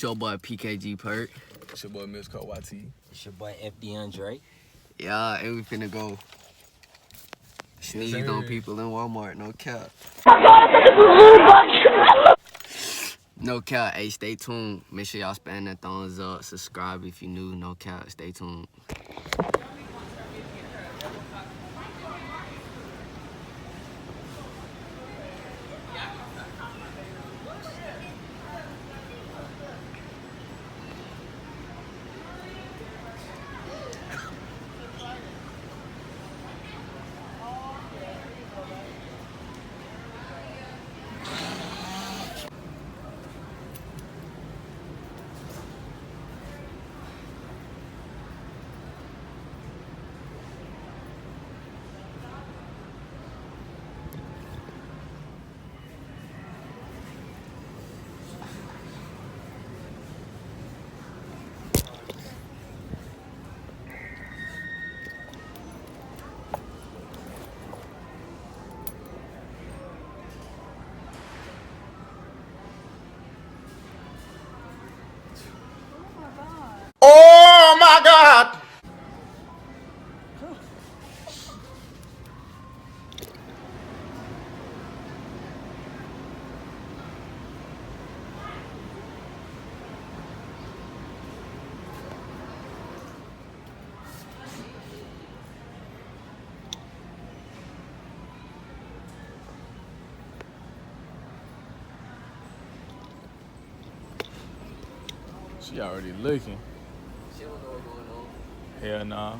your boy pkgpurk. It's your boy Miss Cole YT. It's your boy FD Andre. Yeah, and we finna go sneeze on people in Walmart, no cap. No cap, hey, stay tuned. Make sure y'all spam that thumbs up, subscribe if you new, no cap, stay tuned. Oh my God! She already looking. She don't know what's going on. Hell nah.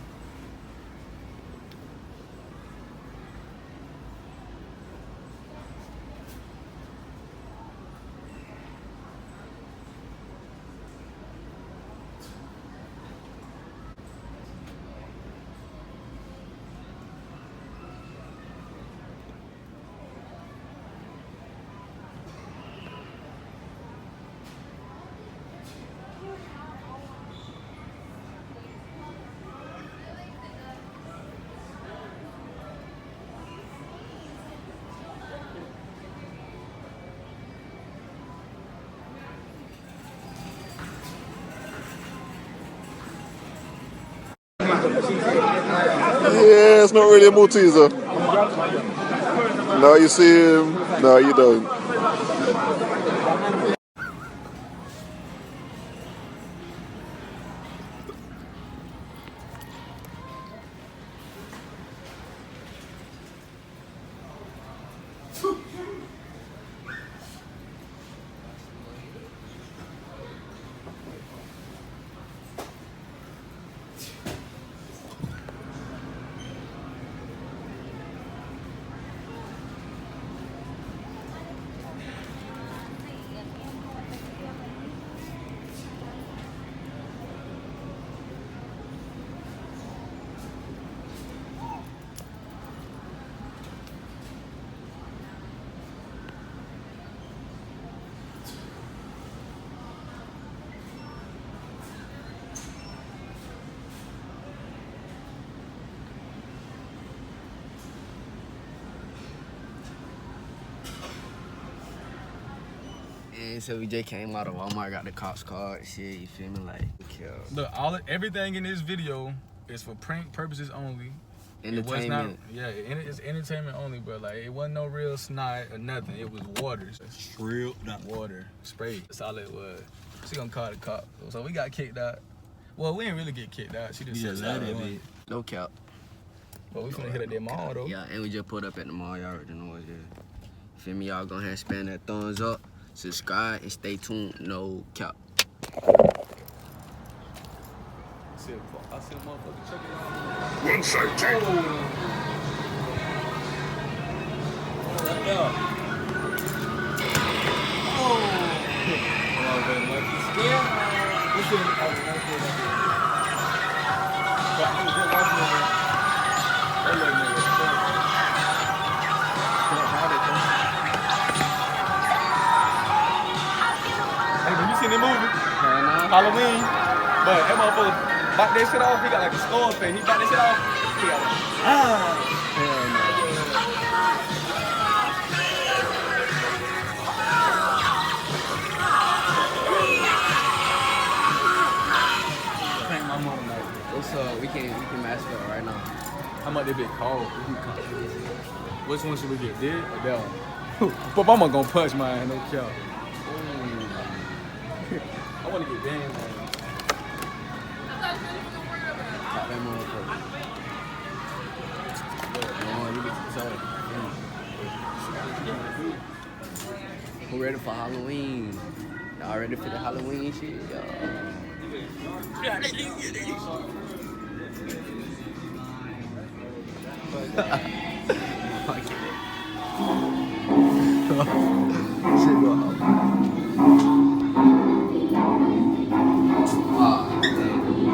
Yeah, it's not really a Malteser. No, you see him. No, you don't. And so we just came out of Walmart, got the cops card, shit, you feel me, like, Look, everything in this video is for prank purposes only. entertainment. It's entertainment only, but like it wasn't no real snot or nothing. It was water. Real, not Water. Spray. That's all it was. She gonna call the cop. So we got kicked out. Well, we didn't really get kicked out. She just said that. No cap. But we finna hit at that mall though. Yeah, and we just pulled up at the mall, y'all already know what it is. Feel me, y'all gonna have to spam that thumbs up, subscribe, and stay tuned, no cap. I see a motherfucker checking out. 160. Hey, when you seen that movie? Halloween. But that motherfucker back that shit off, he got like a skull face. He back that shit off, he got like, can mask up right now. How much they bit cold? Which one should we get? This or that one? But mama gonna punch mine, no cap. I wanna get damn, man. Pop that motherfucker. You get to Who ready for Halloween? Y'all ready for the Halloween shit?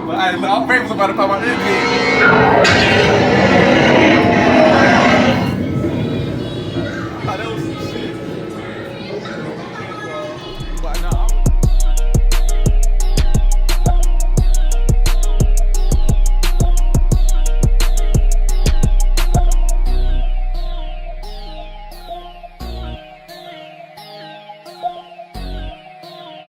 But I'm famous about to pop out this bitch.